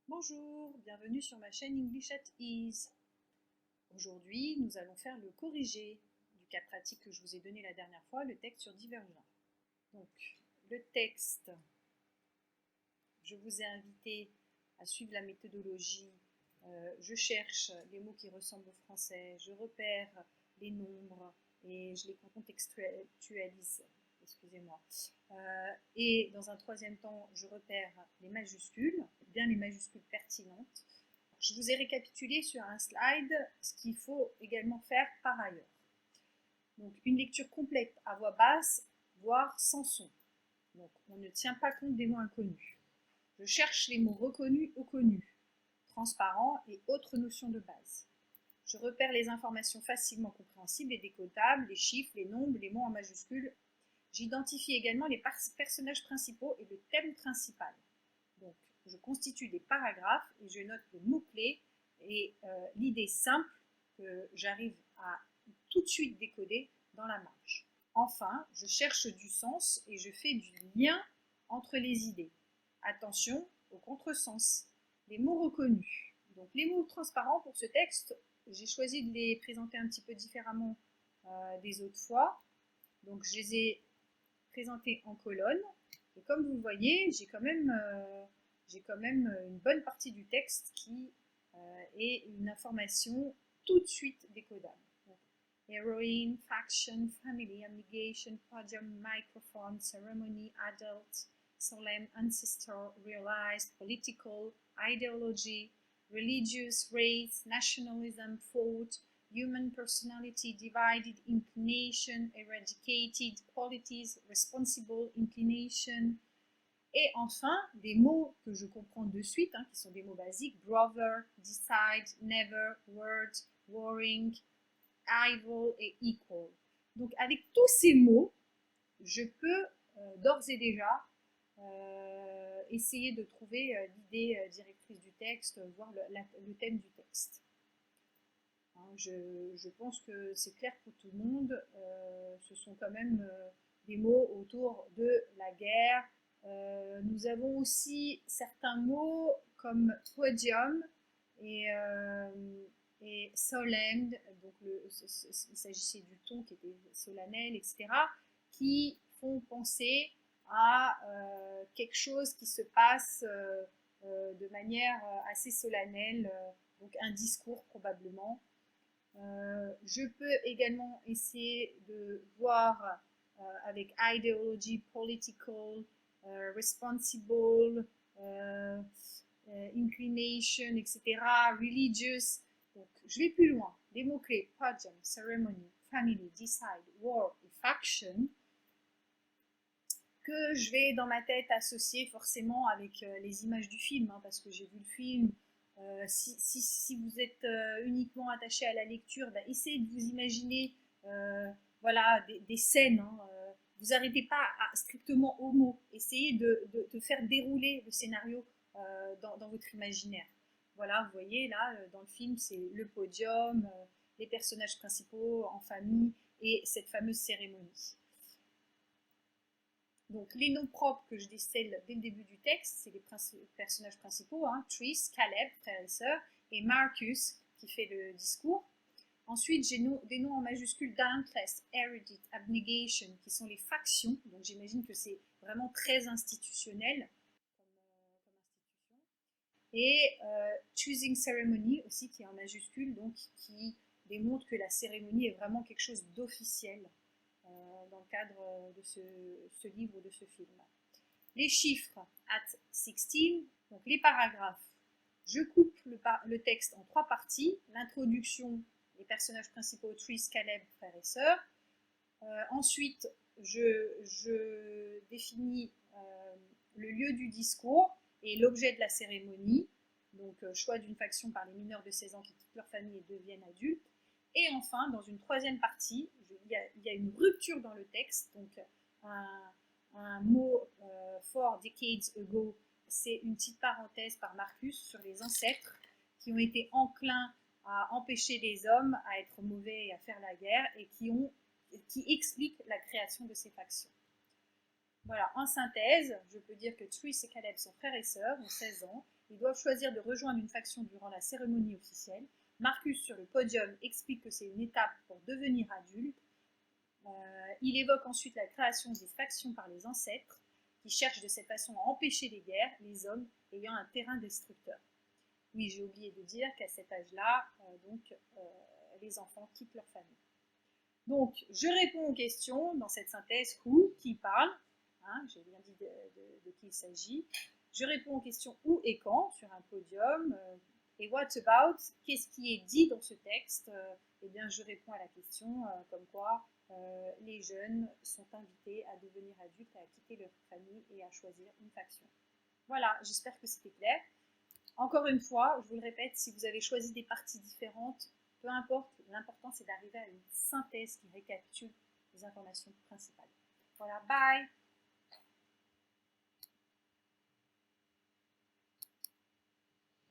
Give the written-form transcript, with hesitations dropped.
Bonjour, bienvenue sur ma chaîne English at Ease. Aujourd'hui, nous allons faire le corrigé du cas pratique que je vous ai donné la dernière fois, le texte sur Divergent. Donc, le texte, je vous ai invité à suivre la méthodologie. Je cherche les mots qui ressemblent au français, je repère les nombres et je les contextualise. Excusez-moi. Et dans un troisième temps, je repère les majuscules, bien les majuscules pertinentes. Je vous ai récapitulé sur un slide ce qu'il faut également faire par ailleurs. Donc une lecture complète à voix basse, voire sans son. Donc on ne tient pas compte des mots inconnus. Je cherche les mots reconnus ou connus, transparents et autres notions de base. Je repère les informations facilement compréhensibles et décodables, les chiffres, les nombres, les mots en majuscules. J'identifie également les personnages principaux et le thème principal. Donc, je constitue des paragraphes et je note les mots-clés et l'idée simple que j'arrive à tout de suite décoder dans la marge. Enfin, je cherche du sens et je fais du lien entre les idées. Attention au contresens. Les mots reconnus. Donc, les mots transparents pour ce texte, j'ai choisi de les présenter un petit peu différemment des autres fois. Donc, je les ai présentés en colonne. Et comme vous le voyez, j'ai quand même une bonne partie du texte qui est une information tout de suite décodable. Donc, heroine, faction, family, abnegation, podium, microphone, ceremony, adult, solemn, ancestor, realized, political, ideology, religious, race, nationalism, fault, human personality, divided, inclination, eradicated, qualities, responsible, inclination, et enfin, des mots que je comprends de suite, qui sont des mots basiques, brother, decide, never, word, warring, evil et equal. Donc avec tous ces mots, je peux d'ores et déjà essayer de trouver l'idée directrice du texte, voire le thème du texte. Je pense que c'est clair pour tout le monde. Ce sont quand même des mots autour de la guerre. Nous avons aussi certains mots comme podium et solemn, donc il s'agissait du ton qui était solennel, etc., qui font penser à quelque chose qui se passe de manière assez solennelle, donc un discours probablement. Je peux également essayer de voir avec ideology, political, responsible, inclination, etc., religious. Donc, je vais plus loin. Les mots-clés, podium, ceremony, family, decide, war et faction, que je vais dans ma tête associer forcément avec les images du film, parce que j'ai vu le film. Si vous êtes uniquement attaché à la lecture, essayez de vous imaginer voilà, des scènes. Vous n'arrêtez pas strictement aux mots. Essayez de faire dérouler le scénario dans votre imaginaire. Voilà, vous voyez là, dans le film, c'est le podium, les personnages principaux en famille et cette fameuse cérémonie. Donc les noms propres que je décèle dès le début du texte, c'est les personnages principaux, Tris, Caleb, frère et sœur, et Marcus, qui fait le discours. Ensuite, j'ai des noms en majuscules, Dauntless, Erudite, Abnegation, qui sont les factions. Donc j'imagine que c'est vraiment très institutionnel comme institution. Et Choosing Ceremony aussi, qui est en majuscule, donc qui démontre que la cérémonie est vraiment quelque chose d'officiel dans le cadre de ce livre ou de ce film. Les chiffres at 16, donc les paragraphes. Je coupe le texte en trois parties. L'introduction, les personnages principaux, Tris, Caleb, frère et sœur. Ensuite, je définis le lieu du discours et l'objet de la cérémonie. Donc, choix d'une faction par les mineurs de 16 ans qui quittent leur famille et deviennent adultes. Et enfin, dans une troisième partie, il y a une rupture dans le texte. Donc, un mot fort, decades ago, c'est une petite parenthèse par Marcus sur les ancêtres qui ont été enclins à empêcher les hommes à être mauvais et à faire la guerre et qui explique la création de ces factions. Voilà, en synthèse, je peux dire que Tris et Caleb sont frères et sœurs, ont 16 ans, Ils doivent choisir de rejoindre une faction durant la cérémonie officielle. Marcus, sur le podium, explique que c'est une étape pour devenir adulte. Il évoque ensuite la création des factions par les ancêtres, qui cherchent de cette façon à empêcher les guerres, les hommes ayant un terrain destructeur. Oui, j'ai oublié de dire qu'à cet âge-là, les enfants quittent leur famille. Donc, je réponds aux questions dans cette synthèse who, qui parle, hein, j'ai bien dit de qui il s'agit. Je réponds aux questions où et quand sur un podium. Et what about, qu'est-ce qui est dit dans ce texte? Eh bien, je réponds à la question comme quoi les jeunes sont invités à devenir adultes, à quitter leur famille et à choisir une faction. Voilà, j'espère que c'était clair. Encore une fois, je vous le répète, si vous avez choisi des parties différentes, peu importe, l'important c'est d'arriver à une synthèse qui récapitule les informations principales. Voilà, bye!